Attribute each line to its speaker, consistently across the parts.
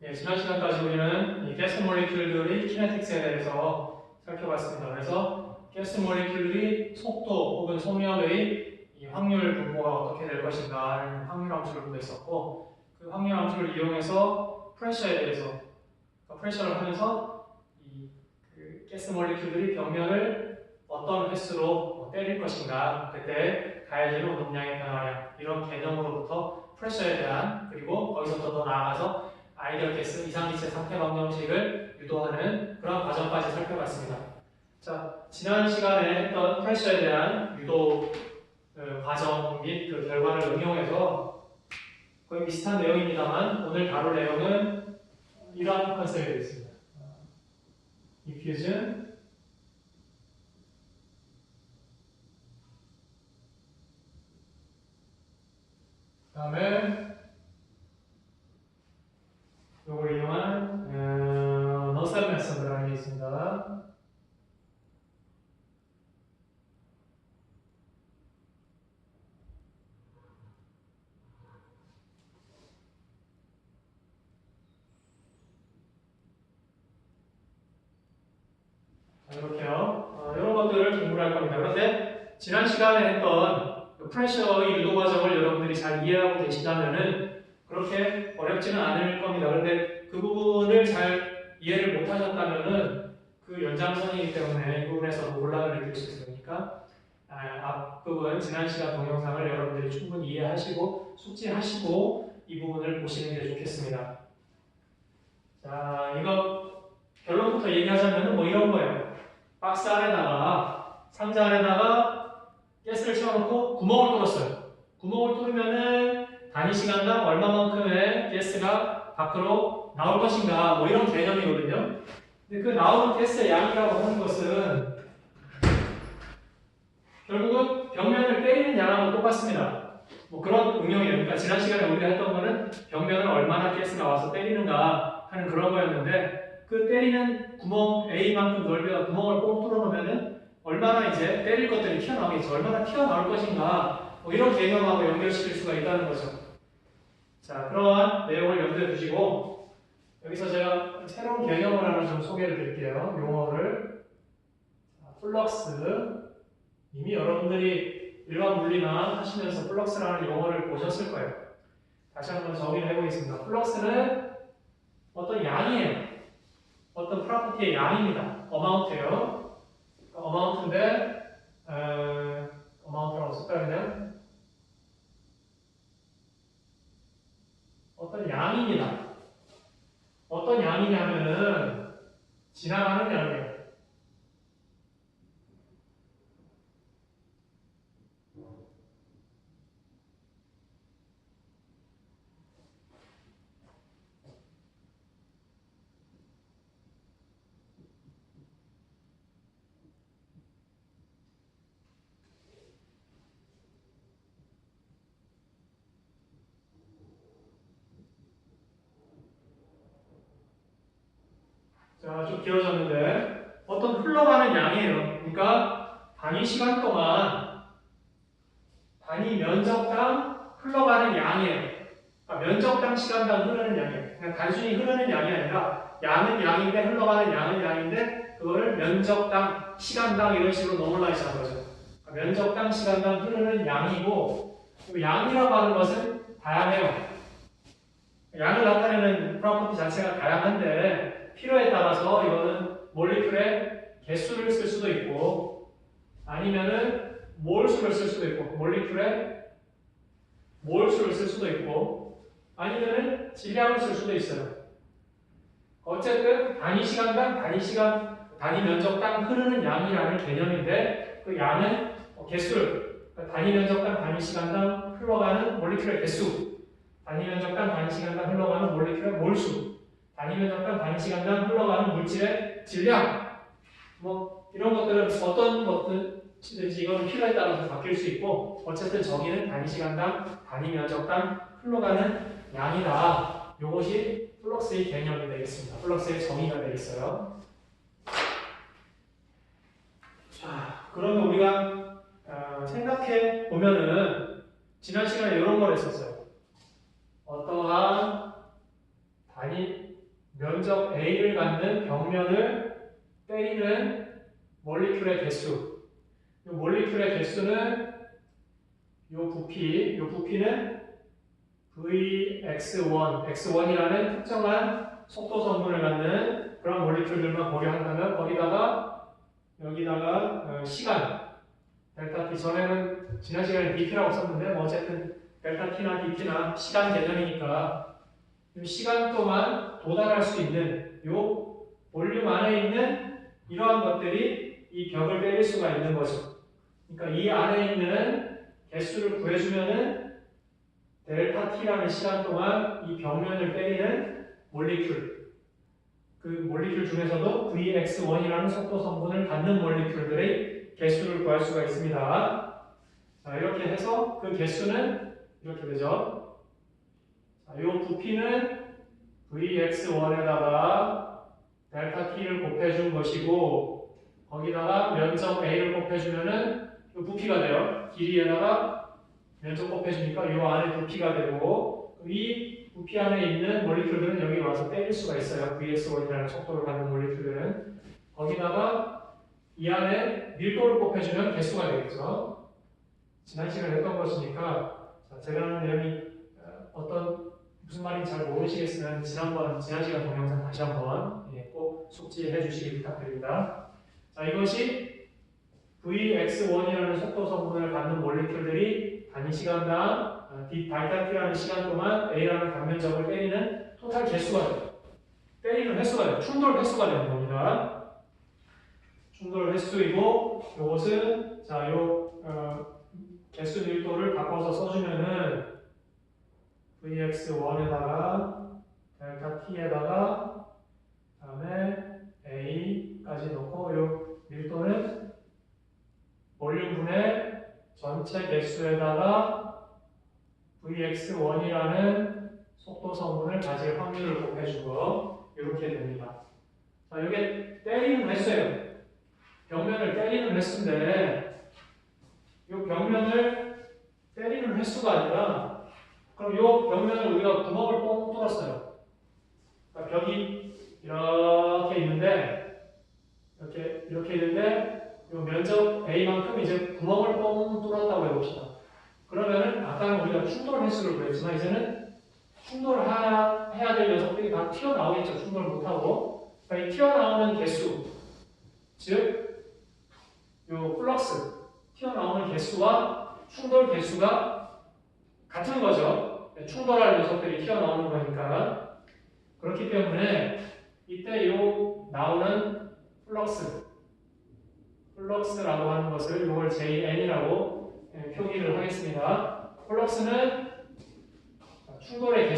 Speaker 1: 예, 지난 시간까지 우리는 이 가스 몰리큘들의 키네틱스에 대해서 살펴봤습니다. 그래서 가스 몰리큘들이 속도 혹은 속력의 이 확률 분포가 어떻게 될 것인가 확률 함수를 구했었고, 그 확률 함수를 이용해서 프레셔에 대해서 프레셔를 하면서 그 가스 몰리큘들이 벽면을 어떤 횟수로 때릴 것인가, 그때 가해지는 운동량의 변화량, 이런 개념으로부터 프레셔에 대한, 그리고 거기서부터 더 나아가서 아이디얼 가스 이상기체 상태 방정식을 유도하는 그런 과정까지 살펴봤습니다. 자, 지난 시간에 했던 프레셔에 대한 유도 과정 및 그 결과를 응용해서 거의 비슷한 내용입니다만, 오늘 다룰 내용은 이러한 컨셉이 되겠습니다. diffusion, 그 다음에 요걸 이용한 너셀 메서드라는 게 있습니다. 자, 이렇게요. 이런 것들을 공부를 할 겁니다. 그런데 지난 시간에 했던 프레셔의 유도 과정을 여러분들이 잘 이해하고 계시다면은 그렇게 어렵지는 않을 겁니다. 그런데 그 부분을 잘 이해를 못 하셨다면은 그 연장선이기 때문에 이 부분에서 논란을 느낄 수 있으니까 앞부분 지난 시간 동영상을 여러분들이 충분히 이해하시고 숙지하시고 이 부분을 보시는 게 좋겠습니다. 자, 이거 결론부터 얘기하자면 뭐 이런 거예요. 박스 안에다가 상자 안에다가 가스를 채워놓고 구멍을 뚫었어요. 구멍을 뚫으면은 단위 시간당 얼마만큼의 가스가 밖으로 나올 것인가, 뭐 이런 개념이거든요. 근데 그 나오는 가스의 양이라고 하는 것은 결국은 벽면을 때리는 양하고 똑같습니다. 뭐 그런 응용이에요. 그러니까 지난 시간에 우리가 했던 거는 벽면을 얼마나 가스가 와서 때리는가 하는 그런 거였는데, 그 때리는 구멍 A만큼 넓이가 구멍을 꼭 뚫어놓으면은 얼마나 이제 때릴 것들이 튀어나오겠죠. 얼마나 튀어나올 것인가, 뭐 이런 개념하고 연결시킬 수가 있다는 거죠. 자, 그러한 내용을 염두에 두시고 여기서 제가 새로운 개념을 하나 좀 소개를 드릴게요. 용어를. 플럭스. 이미 여러분들이 일반 물리나 하시면서 플럭스라는 용어를 보셨을 거예요. 다시 한번 정의를 해보겠습니다. 플럭스는 어떤 양이에요. 어떤 프로퍼티의 양입니다. 어마운트예요. 어마운트인데 어마운트라고 쓸까요? 그냥 어떤 양입니다. 어떤 양이냐면은 지나가는 양이에요. 자, 좀 길어졌는데 어떤 흘러가는 양이에요. 그러니까 단위 시간 동안 단위 면적당 흘러가는 양이에요. 그러니까 면적당 시간당 흐르는 양이에요. 그냥 단순히 흐르는 양이 아니라 양은 양인데 흘러가는 양은 양인데 그거를 면적당 시간당 이런 식으로 노멀라이즈 한 거죠. 그러니까 면적당 시간당 흐르는 양이고, 양이라고 하는 것은 다양해요. 양을 나타내는 프로퍼티 자체가 다양한데 필요에 따라서 이거는 몰리큘의 개수를 쓸 수도 있고 아니면은 몰수를 쓸 수도 있고, 몰리큘의 몰수를 쓸 수도 있고 아니면은 질량을 쓸 수도 있어요. 어쨌든 단위 시간당 단위 시간 단위 면적당 흐르는 양이라는 개념인데, 그 양은 개수, 단위 면적당 단위 시간당 흘러가는 몰리큘의 개수, 단위 면적당 단위 시간당 흘러가는 몰리큘의 몰수, 단위 면적당 단위 시간당 흘러가는 물질의 질량, 뭐 이런 것들은 어떤 것든지 이건 필요에 따라서 바뀔 수 있고, 어쨌든 저기는 단위 시간당 단위 면적당 흘러가는 양이다. 이것이 플럭스의 개념이 되겠습니다. 플럭스의 정의가 되겠어요. 자, 그러면 우리가 생각해 보면은 지난 시간에 이런 걸 했었어요. 어떠한 단위 면적 A를 갖는 벽면을 때리는 몰리큘의 개수. 이 몰리큘의 개수는 이 부피는 Vx1, x1이라는 특정한 속도 성분을 갖는 그런 몰리큘들만 고려한다면 여기다가 시간 델타 t 전에는 지난 시간에 dp라고 썼는데 뭐 어쨌든 델타 t나 dp나 시간 개념이니까 이 시간 동안 도달할 수 있는 이 볼륨 안에 있는 이러한 것들이 이 벽을 때릴 수가 있는 거죠. 그러니까 이 안에 있는 개수를 구해주면은 델타 t라는 시간 동안 이 벽면을 때리는 몰리큘, 그 몰리큘 중에서도 Vx1이라는 속도 성분을 갖는 몰리큘들의 개수를 구할 수가 있습니다. 자, 이렇게 해서 그 개수는 이렇게 되죠. 자, 이 부피는 Vx1에다가 델타 t를 곱해준 것이고 거기다가 면적 A를 곱해주면은 이 부피가 돼요. 길이에다가 면적 곱해주니까 이 안에 부피가 되고 이 부피 안에 있는 몰리큘들은 여기 와서 때릴 수가 있어요. Vx1이라는 속도를 갖는 몰리큘들은. 거기다가 이 안에 밀도를 곱해주면 개수가 되겠죠. 지난 시간에 했던 것이니까 제가 하는 내용이 무슨 말인지 잘 모르시겠으면 지난 시간 동영상 다시 한번 꼭 숙지해 주시기 부탁드립니다. 자, 이것이 Vx1이라는 속도 성분을 갖는 몰리큘들이 단위 시간당 델타 t라는 시간 동안 A라는 단면적을 때리는 토탈 개수가 돼요. 때리는 횟수가 돼요. 충돌 횟수가 되는 겁니다. 충돌 횟수이고 이것은 개수 밀도를 바꿔서 써주면은 Vx1에다가 델타 t에다가 그다음에 A까지 넣고 이 밀도는 볼륨분의 전체 개수에다가 Vx1이라는 속도 성분을 가질 확률을 곱해주고 이렇게 됩니다. 자, 이게 때리는 횟수예요. 벽면을 때리는 횟수인데 이 벽면을 때리는 횟수가 아니라 그럼 이 벽면을 우리가 구멍을 뻥 뚫었어요. 그러니까 벽이 이렇게 있는데 이렇게 있는데 이 면적 A만큼 이제 구멍을 뻥 뚫었다고 해봅시다. 그러면은 아까는 우리가 충돌 횟수를 구했지만 이제는 충돌해야 될 녀석들이 다 튀어나오겠죠. 충돌 못하고. 그러니까 이 튀어나오는 개수, 즉, 이 플럭스, 튀어나오는 개수와 충돌 개수가 같은 거죠. 충돌할 녀석들이 튀어나오는 거니까. 그렇기 때문에 이때 이 나오는 플럭스라고 하는 것을 이걸 JN이라고 표기를 하겠습니다. 플럭스는 충돌의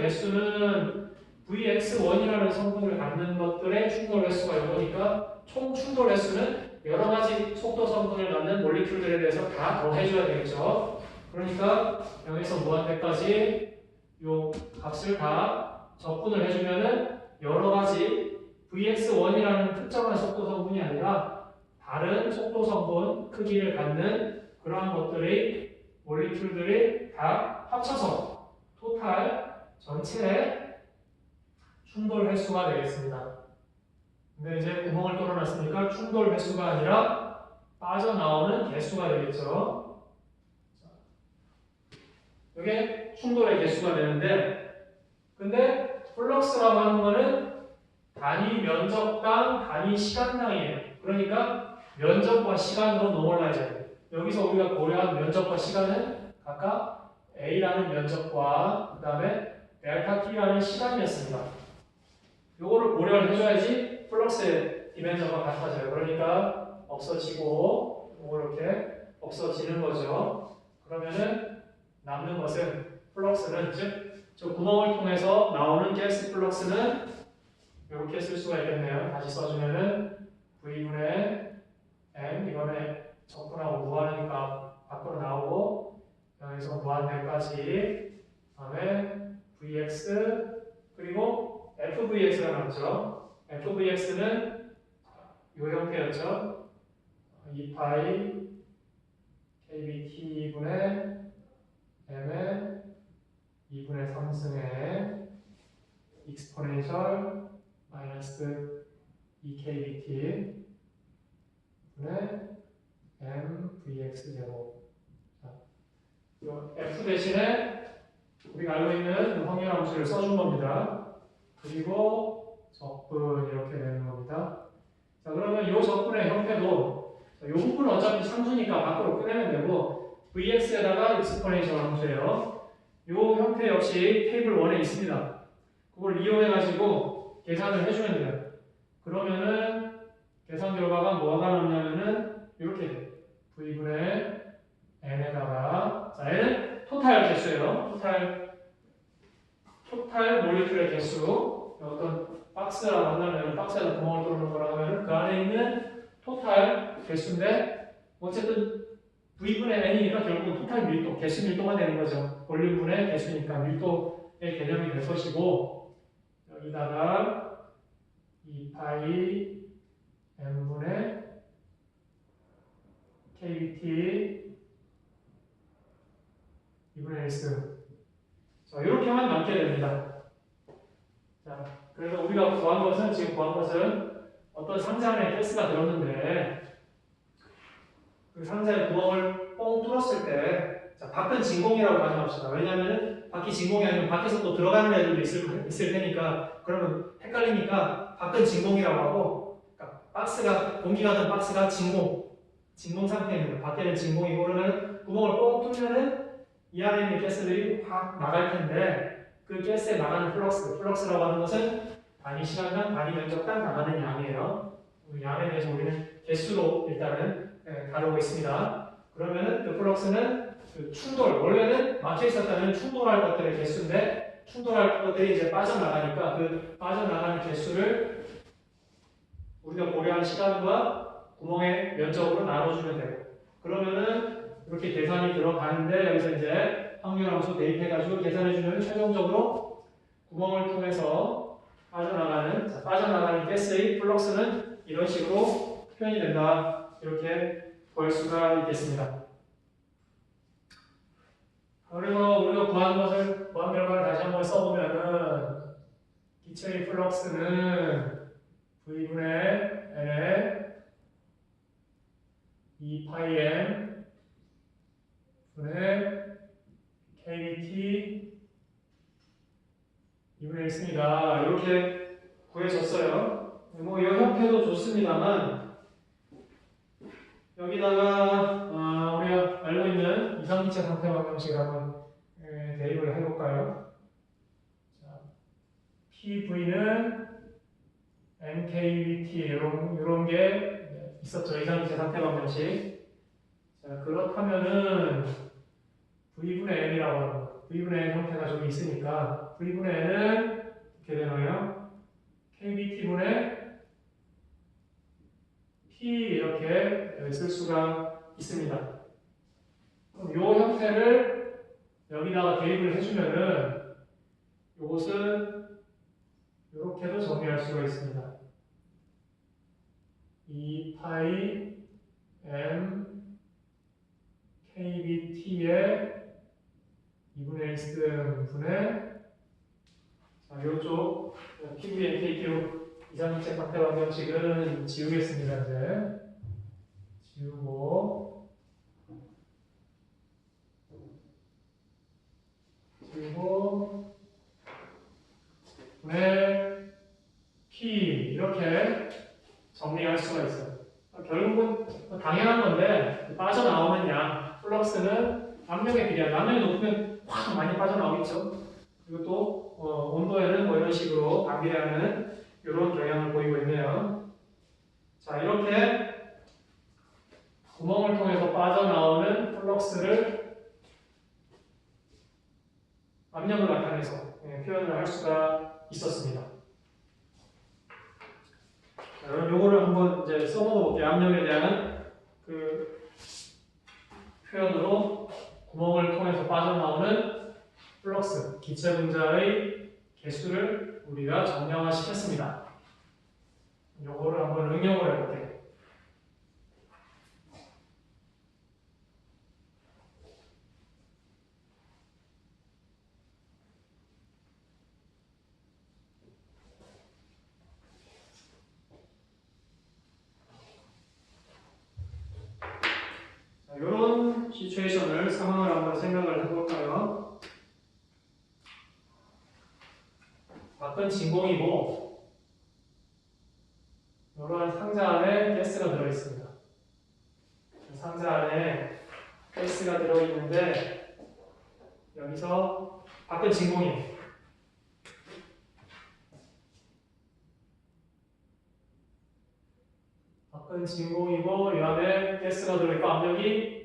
Speaker 1: 개수는 Vx1이라는 성분을 갖는 것들의 충돌 횟수가 이거니까 총 충돌 횟수는 여러 가지 속도 성분을 갖는 몰리큘들에 대해서 다 더해줘야 되겠죠. 그러니까 0에서 무한대까지 이 값을 다 적분을 해주면은 여러 가지 Vx1이라는 특정한 속도 성분이 아니라 다른 속도 성분 크기를 갖는 그러한 것들의 몰리큘들이 다 합쳐서 토탈 전체의 충돌 횟수가 되겠습니다. 근데 이제 구멍을 뚫어놨으니까 충돌 횟수가 아니라 빠져나오는 개수가 되겠죠. 이게 충돌의 개수가 되는데 근데 플럭스라고 하는 거는 단위 면적당 단위 시간당이에요. 그러니까 면적과 시간으로 노멀라이즈 해요. 여기서 우리가 고려한 면적과 시간은 각각 A라는 면적과 그 다음에 델타 T라는 시간이었습니다. 요거를 고려를 해줘야지 플럭스의 디멘저가 같아져요. 그러니까 없어지고 이렇게 없어지는 거죠. 그러면은 남는 것은 플럭스는 즉 저 구멍을 통해서 나오는 가스 플럭스는 이렇게 쓸 수가 있겠네요. 다시 써주면은 V분의 M 이거는 적분하고 무한이니까 밖으로 나오고 여기서 무한대까지 그다음에 Vx 그리고 FVx가 나왔죠. FVx는 이 형태였죠. 2파이 KBT분의 M의 2분의 3승의 exponential 마이너스 2kbt 분의 mvx 제곱. 자, f 대신에 우리가 알고 있는 확률함수를 써준 겁니다. 그리고 적분 이렇게 되는 겁니다. 자, 그러면 이 적분의 형태도 이 부분은 어차피 상수니까 밖으로 꺼내면 되고 vx에다가 exponential 함수예요. 이 형태 역시 테이블 1에 있습니다. 그걸 이용해가지고 계산을 해주면 돼요. 그러면은 계산 결과가 뭐가 나오냐면은 이렇게 돼요. v분의 n에다가 자, n은 토탈 개수예요. 토탈 몰리큘의 개수. 어떤 박스라고 한다면 박스에다 구멍을 뚫는 거라고 하면 그 안에 있는 토탈 개수인데 어쨌든 v분의 n이니까 결국은 토탈 밀도, 개수 밀도가 되는 거죠. 볼륨분의 개수니까 밀도의 개념이 될 것이고 여기다가 2파이 m분의 kbt 2분의 1승. 자, 이렇게만 남게 됩니다. 자, 그래서 우리가 지금 구한 것은 어떤 상자 안에 가스가 들었는데 그 상자에 구멍을 뻥 뚫었을 때 자, 밖은 진공이라고 가정합시다. 왜냐하면 밖이 진공이 아니면 밖에서 또 들어가는 애들도 있을 테니까 그러면 헷갈리니까 밖은 진공이라고 하고 그러니까 박스가 공기가 든 박스가 진공 상태입니다. 밖에는 진공이고 그러면 구멍을 뻥 뚫으면은 이 안에 있는 가스들이 확 나갈 텐데 그 가스에 나가는 플럭스라고 하는 것은 단위 시간당 단위 면적당 나가는 양이에요. 양에 대해서 우리는 개수로 일단은 다루고 있습니다. 그러면은 그 플럭스는 그 충돌, 원래는 막혀 있었다면 충돌할 것들의 개수인데 충돌할 것들이 이제 빠져나가니까 그 빠져나가는 개수를 우리가 고려한 시간과 구멍의 면적으로 나눠주면 되고 그러면은 이렇게 계산이 들어가는데 여기서 이제 확률함수 대입해가지고 계산해주면 최종적으로 구멍을 통해서 빠져나가는 가스의 플럭스는 이런 식으로 표현이 된다. 이렇게 볼 수가 있겠습니다. 그래서 우리가 구한 결과를 다시 한번 써보면은 기체의 플럭스는 V분의 N의 2파이 M 분의 KBT 2분의 1입니다. 이렇게 구해졌어요. 뭐 이 형태도 좋습니다만 여기다가 우리가 알고 있는 이상기체 상태 방정식을 한번 대입을 해볼까요? 자, PV는 NKBT 이런 게 있었죠. 이상기체 상태 방정식. 자, 그렇다면은 V분의 N이라고 하는 거. V분의 N 형태가 저기 있으니까 V분의 N은 이렇게 되나요? KBT분의 P 이렇게 쓸 수가 있습니다. 그럼 이 형태를 여기다가 대입을 해주면은 이것은 이렇게도 정리할 수가 있습니다. 2파이 M KBT의 2분의 1승 분의 자, 이쪽 PVNKQ 이상기체 상태 방정식은 지우겠습니다. 이제 지우고 분의 P 이렇게 정리할 수가 있어요. 결국은 당연한 건데 빠져나오는 양 플럭스는 압력에 비례한 압력이 높으면 확 많이 빠져나오겠죠. 그리고 또 온도에는 뭐 이런 식으로 반비례하는 이런 경향을 보이고 있네요. 자, 이렇게 구멍을 통해서 빠져나오는 플럭스를 압력을 나타내서 표현을 할 수가 있었습니다. 자, 그럼 요거를 한번 이제 써먹어 볼게요. 압력에 대한 그 표현으로 구멍을 통해서 빠져나오는 플럭스, 기체 분자의 개수를 우리가 정량화시켰습니다. 요거를 한번 응용을 해볼게요. 시츄에이션을 상황을 한번 생각을 해볼까요? 밖은 진공이고 이러한 상자 안에 가스가 들어있습니다. 상자 안에 가스가 들어있는데 여기서 밖은 진공이에요. 밖은 진공이고 이 안에 가스가 들어있고 압력이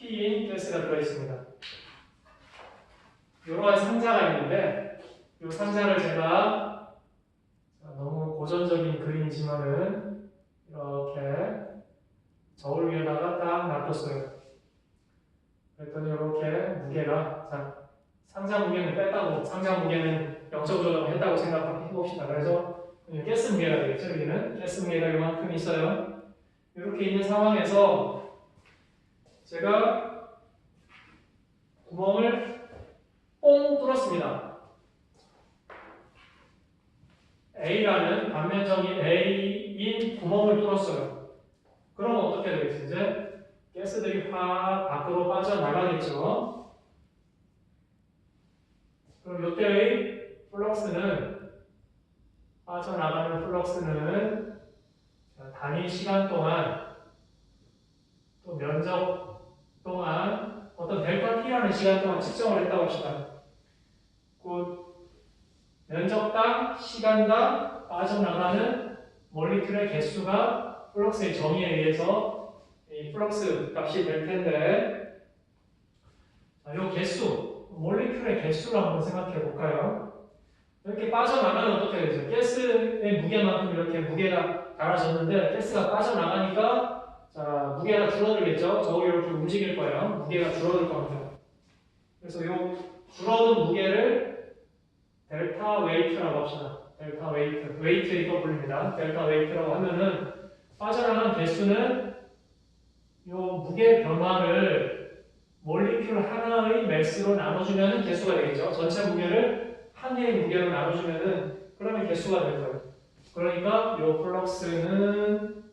Speaker 1: P인 가스가 들어있습니다. 이러한 상자가 있는데 이 상자를 제가 너무 고전적인 그림이지만은 이렇게 저울 위에다가 딱 놔뒀어요. 그랬더니 이렇게 무게가 상자 무게는 뺐다고 상자 무게는 영적 조정을 했다고 생각해 봅시다. 그래서 가스 무게가 되겠죠. 여기는 가스 무게가 이만큼 있어요. 이렇게 있는 상황에서 제가 구멍을 뽕 뚫었습니다. A라는 반면적인 A인 구멍을 뚫었어요. 그럼 어떻게 되겠어요? 이제 가스들이 확 밖으로 빠져나가겠죠. 그럼 이때의 플럭스는 빠져나가는 플럭스는 단위 시간 동안 또 면적 동안 어떤 델타 T라는 시간 동안 측정을 했다고 합시다. 그 면적당 시간당 빠져나가는 몰리큘의 개수가 플럭스의 정의에 의해서 이 플럭스 값이 될 텐데 이 개수, 몰리큘의 개수를 한번 생각해 볼까요? 이렇게 빠져나가면 어떻게 되죠? 가스의 무게만큼 이렇게 무게가 달아졌는데 가스가 빠져나가니까 자, 무게가 줄어들겠죠? 저울이 이렇게 움직일 거예요. 무게가 줄어들 겁니다. 그래서 이 줄어든 무게를 델타 웨이트라고 합시다. 델타 웨이트. 웨이트 이거 불립니다. 델타 웨이트라고 하면은 빠져나간 개수는 이 무게 변화를 몰리큘 하나의 매스로 나눠주면 개수가 되겠죠. 전체 무게를 한 개의 무게로 나눠주면은 그러면 개수가 될 거예요. 그러니까 이 플럭스는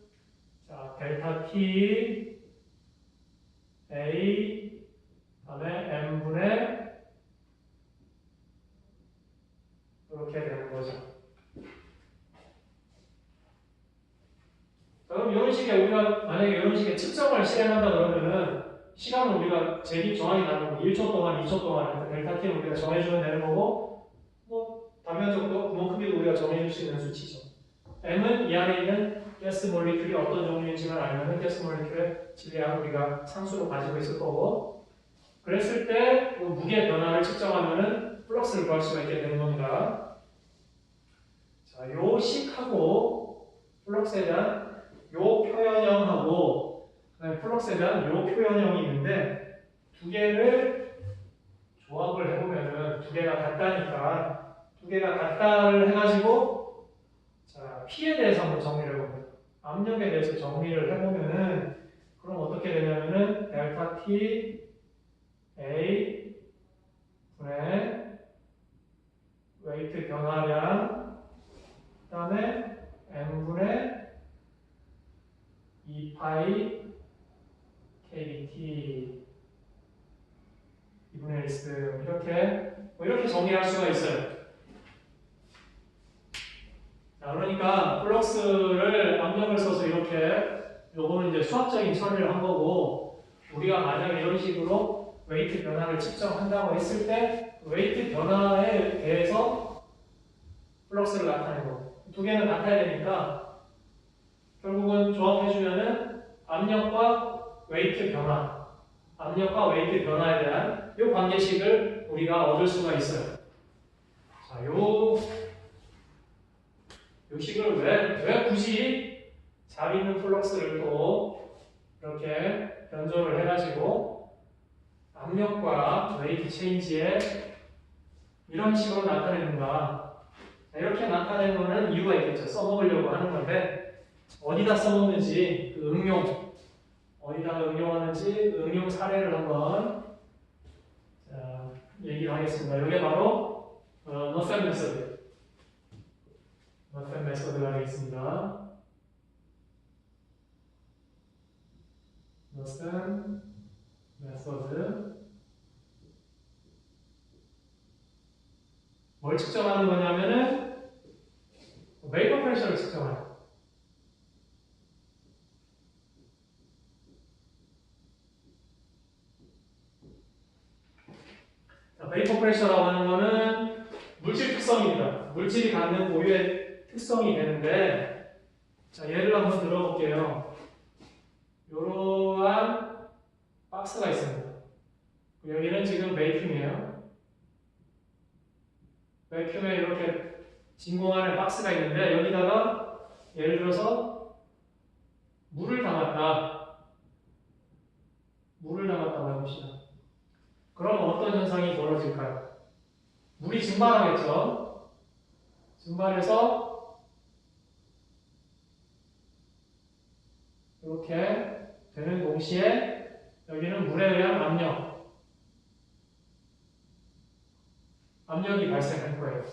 Speaker 1: 자, 델타 T A 다음에 M분의 이렇게 되는 거죠. 그럼 이런 식의 우리가 만약에 이런 식의 측정을 실행한다 그러면은 시간을 우리가 제기 정확히 나누는 거 1초 동안, 2초 동안 델타 T를 우리가 정해주면 되는 거고 뭐 단면적도 구멍 크기도 우리가 정해줄 수 있는 수치죠. M은 이 안에 있는 가스 몰리큘이 어떤 종류인지만 알면은 가스 몰리큘의 질량 우리가 상수로 가지고 있을 거고 그랬을 때 그 무게 변화를 측정하면은 플럭스를 구할 수가 있게 되는 겁니다. 자, 요 식하고 플럭스에 대한 요 표현형하고 그다음에 플럭스에 대한 요 표현형이 있는데 두 개를 조합을 해보면은 두 개가 같다니까 두 개가 같다를 해가지고 자 P에 대해서 한번 정리를 해봅니다. 압력에 대해서 정리를 해보면은 그럼 어떻게 되냐면은 델타 T A 분의 웨이트 변화량 그 다음에 M분의 2파이 KBT 2분의 1승 이렇게 정리할 수가 있어요. 자, 그러니까 플럭스를 압력을 써서 이렇게 요거는 이제 수학적인 처리를 한 거고 우리가 만약에 이런 식으로 웨이트 변화를 측정한다고 했을 때 웨이트 변화에 대해서 플럭스를 나타내고 두 개는 같아야 되니까 결국은 조합해주면은 압력과 웨이트 변화에 대한 이 관계식을 우리가 얻을 수가 있어요. 자, 요 식을 왜 굳이 잘 있는 플럭스를 또 이렇게 변조를 해가지고 압력과 웨이트 체인지에 이런 식으로 나타내는가? 이렇게 나타내는 거는 이유가 있겠죠. 써먹으려고 하는 건데 어디다 써먹는지 그 응용 어디다가 응용하는지 그 응용 사례를 한번 자, 얘기를 하겠습니다. 이게 바로 너센 메소드가 되겠습니다. 너센 메소드. 뭘 측정하는 거냐면은 베이퍼 프레셔를 측정하는. 베이퍼 프레셔라고 하는 거는 물질 특성입니다. 물질이 갖는 고유의 특성이 되는데, 자, 예를 한번 들어볼게요. 이러한 박스가 있습니다. 여기는 지금 베이큐이에요. 베이큐에 이렇게 진공 안에 박스가 있는데, 여기다가 예를 들어서 물을 담았다. 물을 담았다고 해봅시다. 그럼 어떤 현상이 벌어질까요? 물이 증발하겠죠. 증발해서 이렇게 되는 동시에 여기는 물에 의한 압력이 발생할 거예요.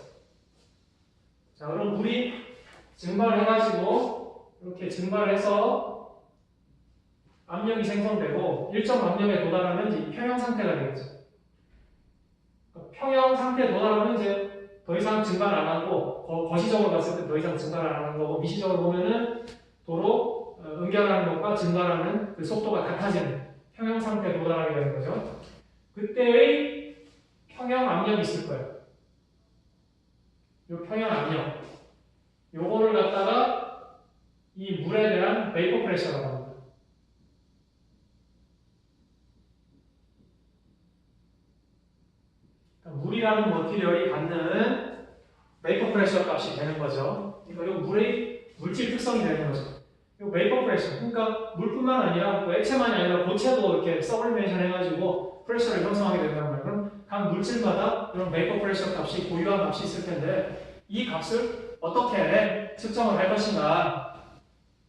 Speaker 1: 자, 그럼 물이 증발해가지고 이렇게 증발해서 압력이 생성되고 일정 압력에 도달하면 이제 평형 상태가 되겠죠. 평형 상태에 도달하면 이제 더 이상 증발 안 하고 거시적으로 봤을 때 더 이상 증발 안 하는 거고 미시적으로 보면은 도로 응결하는 것과 증발하는 그 속도가 같아지는 평형 상태에 도달하게 되는 거죠. 그때의 평형 압력이 있을 거예요. 이 평형 압력. 요거를 갖다가 이 물에 대한 베이퍼 프레셔라고 합니다. 물이라는 머티리얼이 갖는 베이퍼 프레셔 값이 되는 거죠. 그러니까 이 물의 물질 특성이 되는 거죠. 이 베이퍼 프레셔. 그러니까 물뿐만 아니라 뭐 액체만이 아니라 고체도 이렇게 서블리메이션 해가지고 프레셔를 형성하게 된다는 거예요. 그럼 각 물질마다 이런 베이퍼 프레셔 값이 고유한 값이 있을 텐데 이 값을 어떻게 측정을 할 것인가.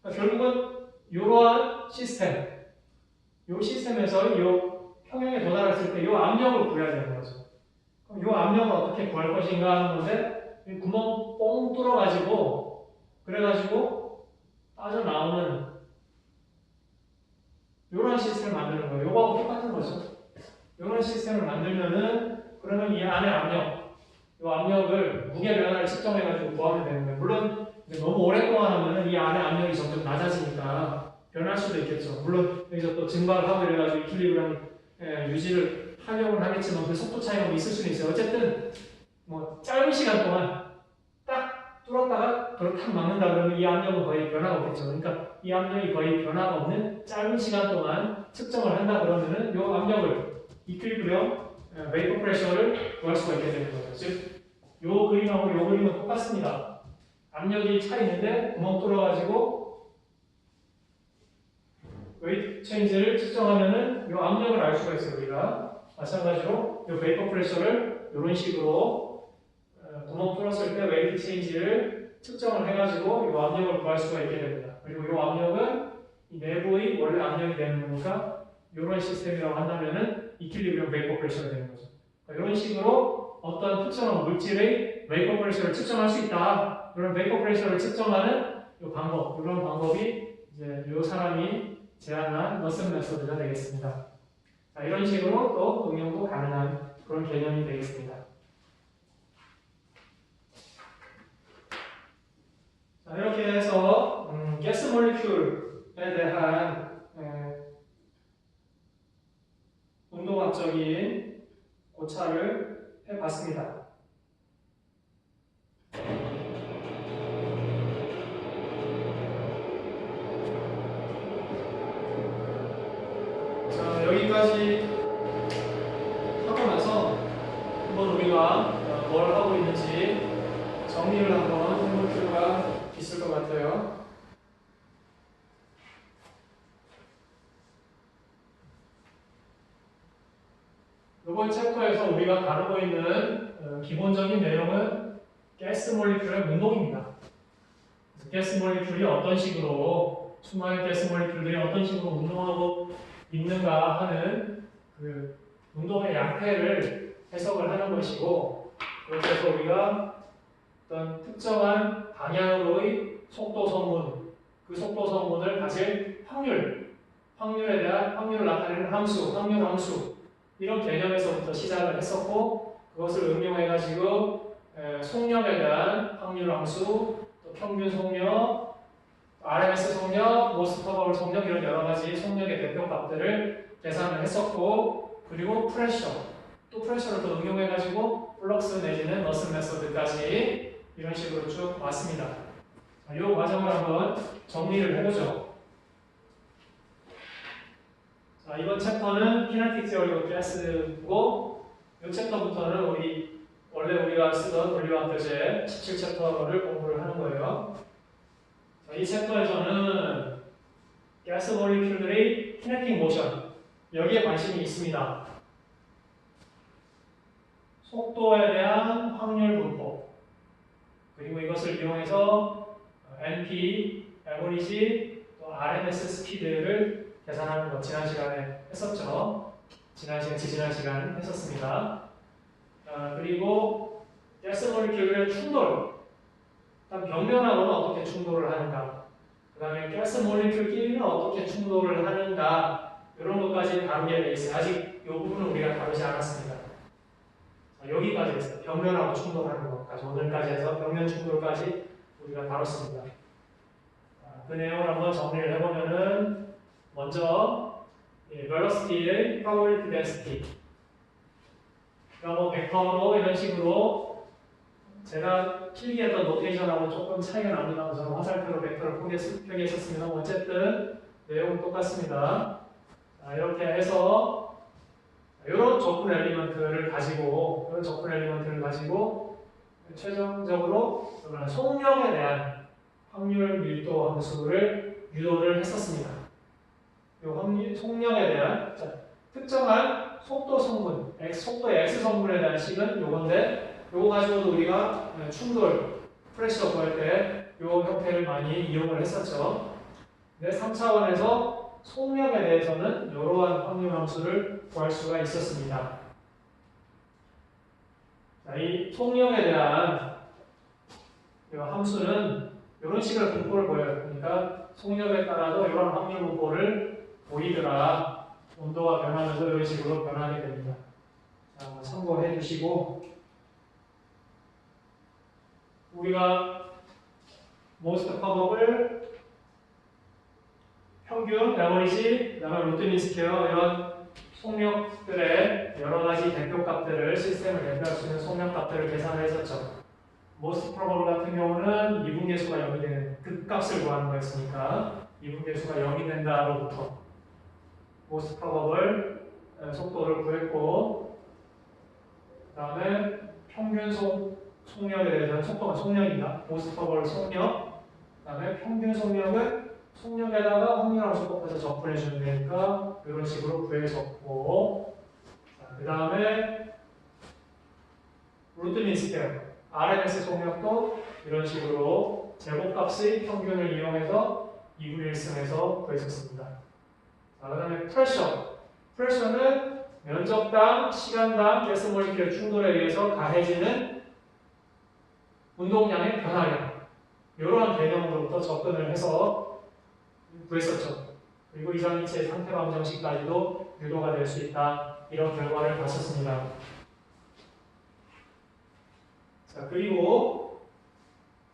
Speaker 1: 그러니까 결국은 이러한 시스템, 이 시스템에서 이 평형에 도달했을 때 이 압력을 구해야 되는 거죠. 그럼 이 압력을 어떻게 구할 것인가 하는 건데 이 구멍 뻥 뚫어가지고 그래가지고 빠져나오는 이런 시스템을 만드는 거예요. 이거하고 똑같은 거죠. 이런 시스템을 만들면은 그러면 이 안에 이 압력을 무게 변화를 측정해가지고 구하면 되는 거예요. 물론 너무 오랫동안 하면은 이 안에 압력이 점점 낮아지니까 변할 수도 있겠죠. 물론 여기서 또 증발을 하고 이래가지고 이퀄리브리엄 유지를 하려고는 하겠지만 그 속도 차이가 있을 수는 있어요. 어쨌든 뭐 짧은 시간 동안 딱 뚫었다가 탁 막는다 그러면 이 압력은 거의 변화가 없겠죠. 그러니까 이 압력이 거의 변화가 없는 짧은 시간 동안 측정을 한다 그러면은 이 압력을 이퀄리브리엄 베이퍼 프레셔를 구할 수가 있게 되는 거죠. 즉, 요 그림하고 요 그림은 똑같습니다. 압력이 차 있는데 구멍 뚫어가지고 웨이트 체인지를 측정하면은 요 압력을 알 수가 있어요. 우리가 마찬가지로 요 베이퍼 프레셔를 이런 식으로 구멍 뚫었을 때 웨이트 체인지를 측정을 해가지고 요 압력을 구할 수가 있게 됩니다. 그리고 요 압력은 이 내부의 원래 압력이 되는 거니까 이런 시스템이라고 한다면은 이퀄리브리엄 베이퍼 프레셔가 되는 거죠. 그러니까 이런 식으로 어떤 특정한 물질의 베이퍼 프레셔를 측정할 수 있다. 이런 베이퍼 프레셔를 측정하는 이 방법, 이런 방법이 이제 이 사람이 제안한 러셀 메소드가 되겠습니다. 자, 이런 식으로 또 응용도 가능한 그런 개념이 되겠습니다. 자, 이렇게 해서 가스 몰리큘에 대한 운동학적인 고찰을 해봤습니다. 자, 여기까지 하고 나서 한번 우리가 뭘 하고 있는지 정리를 한번 해볼 필요가 있을 것 같아요. 이번 챕터에서 우리가 다루고 있는 기본적인 내용은 가스 몰리큘의 운동입니다. 가스 몰리큘이 어떤 식으로 수많은 가스 몰리큘들이 어떤 식으로 운동하고 있는가 하는 그 운동의 양태를 해석을 하는 것이고, 그렇게 해서 우리가 어떤 특정한 방향으로의 속도 성분, 그 속도 성분을 가질 확률에 대한 확률을 나타내는 함수, 확률 함수 이런 개념에서부터 시작을 했었고 그것을 응용해가지고 속력에 대한 확률 함수, 또 평균 속력, RMS 속력, 모스트 퍼버블 속력 이런 여러 가지 속력의 대표값들을 계산을 했었고 그리고 프레셔, 또 프레셔를 또 응용해가지고 플럭스 내지는 러슨 메소드까지 이런 식으로 쭉 왔습니다. 자, 이 과정을 한번 정리를 해보죠. 자, 이번 챕터는 키네틱 티어리 오브 가스고 이 챕터부터는 원래 우리가 쓰던 올리완트제 17챕터를 공부를 하는 거예요. 자, 이 챕터에서는 가스 몰리큘들의 키네틱 모션 여기에 관심이 있습니다. 속도에 대한 확률 분포 그리고 이것을 이용해서 NP, 에버리지, 또 RMS 스피드를 계산하는 것 지난 시간에 했었죠. 지난 시간 했었습니다. 그리고 가스 몰리큘의 충돌 벽면하고는 어떻게 충돌을 하는가 그 다음에 가스 몰리큘끼리는 어떻게 충돌을 하는가 이런 것까지 다루게 돼 있어요. 아직 이 부분은 우리가 다루지 않았습니다. 여기까지 했어요. 벽면하고 충돌하는 것까지 오늘까지 해서 벽면 충돌까지 우리가 다뤘습니다. 그 내용을 한번 정리를 해보면은 먼저 velocity의 probability density 뭐 벡터로 이런 식으로 제가 필기했던 노테이션하고 조금 차이가 납니다. 저는 화살표로 벡터를 표기했었습니다. 어쨌든 내용은 똑같습니다. 자, 이렇게 해서 이런 접근 엘리먼트를 가지고 최종적으로 속력에 대한 확률 밀도 함수를 유도를 했었습니다. 이 속력에 대한 특정한 속도 성분, 속도의 x 성분에 대한 식은 요건데 요거 가지고도 우리가 충돌, 프레셔 구할 때 요 형태를 많이 이용을 했었죠. 근데 3차원에서 속력에 대해서는 이러한 확률 함수를 구할 수가 있었습니다. 자, 이 속력에 대한 이 함수는 이런 식으로 분포를 보여요. 그러니까 속력에 따라서 이런 확률 분포를 보이더라. 온도가 변하면서 이런 식으로 변하게 됩니다. 자, 한번 참고해 주시고 우리가 모스트 퍼버블, 평균, 에버리지, 그 다음에 루트 민 스퀘어 이런 속력들의 여러 가지 대표값들을 시스템을 대표할 수 있는 속력값들을 계산을 했었죠. 모스트 프로버블 같은 경우는 이분계수가 0이 되는 극값을 구하는 거였으니까 이분계수가 0이 된다로부터 모스트 프로버블 속도를 구했고 그 다음에 평균 속력에 대해서는 속도가 속력입니다. 모스트 프로버블 속력 그 다음에 평균 속력은 속력에다가 확률함수 곱해서 적분해 주면 되니까 이런 식으로 구해줬고 그 다음에 루트 민 스퀘어 RMS 속력도 이런 식으로 제곱값의 평균을 이용해서 2분의 1승에서 구했었습니다. 그 다음에 프레셔는 면적당, 시간당 가스 몰리큘 충돌에 의해서 가해지는 운동량의 변화량 이러한 개념으로부터 접근을 해서 구했었죠. 그리고 이상이체의 상태 방정식까지도 유도가 될 수 있다. 이런 결과를 봤었습니다. 자, 그리고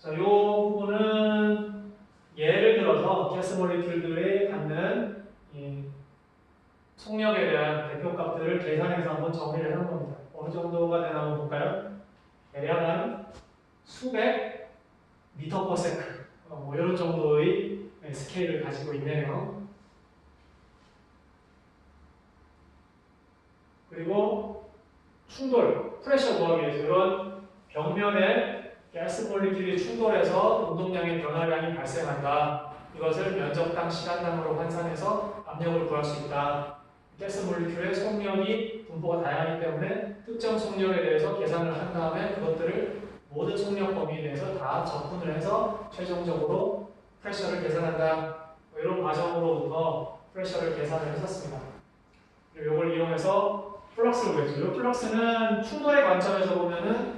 Speaker 1: 이 부분은 예를 들어서 가스 몰리큘들이 갖는 속력에 대한 대표값들을 계산해서 한번 정리를 해놓은 겁니다. 어느 정도가 되나 한번 볼까요? 대략 한 수백 미터 퍼 세크 뭐 이런 정도의 스케일을 가지고 있네요. 그리고 충돌, 프레셔 구하기 위해서 이런 벽면에 가스 몰리큘이 충돌해서 운동량의 변화량이 발생한다. 이것을 면적당, 시간당으로 환산해서 압력을 구할 수 있다. 가스 몰리큘의 속력이 분포가 다양하기 때문에 특정 속력에 대해서 계산을 한 다음에 그것들을 모든 속력 범위에 대해서 다 적분을 해서 최종적으로 프레셔를 계산한다. 이런 과정으로부터 프레셔를 계산을 했었습니다. 이걸 이용해서 플럭스를 구했죠. 이 플럭스는 충돌의 관점에서 보면은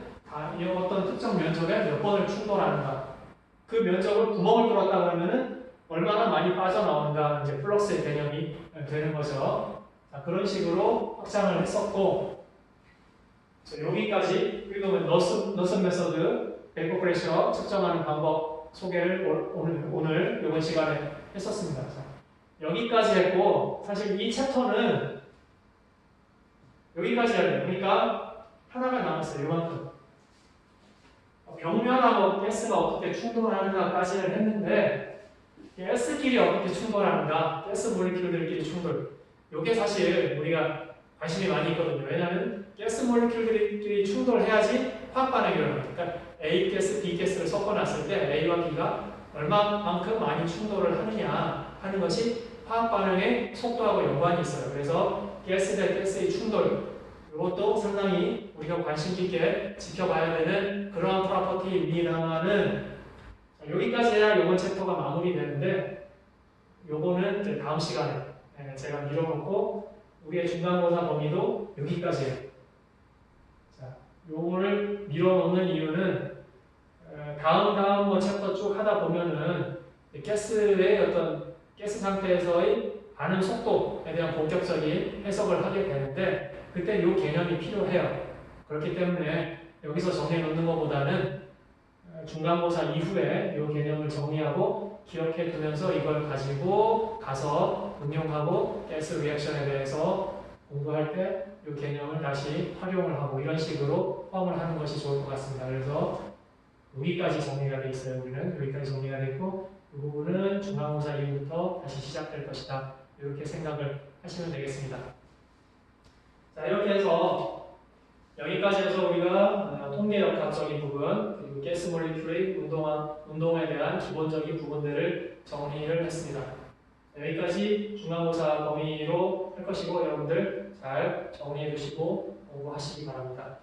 Speaker 1: 이 어떤 특정 면적에 몇 번을 충돌하는가. 그 면적을 구멍을 뚫었다 그러면은 얼마나 많이 빠져나온다 이제 플럭스의 개념이 되는 거죠. 자, 그런 식으로 확장을 했었고 자, 여기까지 그리고 너슨 메서드 베이퍼 프레셔 측정하는 방법 소개를 오늘 이번 시간에 했었습니다. 자, 여기까지 했고 사실 이 챕터는 여기까지 해야 돼요. 그러니까 하나가 남았어요. 이만큼. 벽면하고 가스가 어떻게 충돌하는가까지는 했는데 가스끼리 어떻게 충돌하는가, 가스 몰리큘들끼리 충돌. 이게 사실 우리가 관심이 많이 있거든요. 왜냐하면 가스 몰리큘들끼리 충돌해야지 화학 반응이 일어납니다. 그러니까 A 가스, B 가스를 섞어놨을 때 A와 B가 얼마만큼 많이 충돌을 하느냐 하는 것이 화학 반응의 속도하고 연관이 있어요. 그래서 가스 대 가스의 충돌 이것도 상당히 우리가 관심 깊게 지켜봐야 되는 그러한 프로퍼티입니다만은 여기까지 해야 이번 챕터가 마무리되는데 요거는 이제 다음 시간에 제가 밀어놓고 우리의 중간고사 범위도 여기까지예요. 자, 요거를 밀어놓는 이유는 다음 뭐 챕터 쭉 하다 보면은 가스의 어떤 가스 상태에서의 반응 속도에 대한 본격적인 해석을 하게 되는데 그때 이 개념이 필요해요. 그렇기 때문에 여기서 정해 놓는 것보다는 중간고사 이후에 이 개념을 정리하고 기억해 두면서 이걸 가지고 가서 응용하고 가스 리액션에 대해서 공부할 때 이 개념을 다시 활용을 하고 이런 식으로 포함을 하는 것이 좋을 것 같습니다. 그래서 여기까지 정리가 돼 있어요. 우리는 여기까지 정리가 됐고 이 부분은 중간고사 이후부터 다시 시작될 것이다. 이렇게 생각을 하시면 되겠습니다. 자, 이렇게 해서 여기까지 해서 우리가 통계역학적인 부분 그리고 가스 몰리큘의 운동에 대한 기본적인 부분들을 정리를 했습니다. 여기까지 중간고사 범위로 할 것이고 여러분들 잘 정리해 두시고 공부하시기 바랍니다.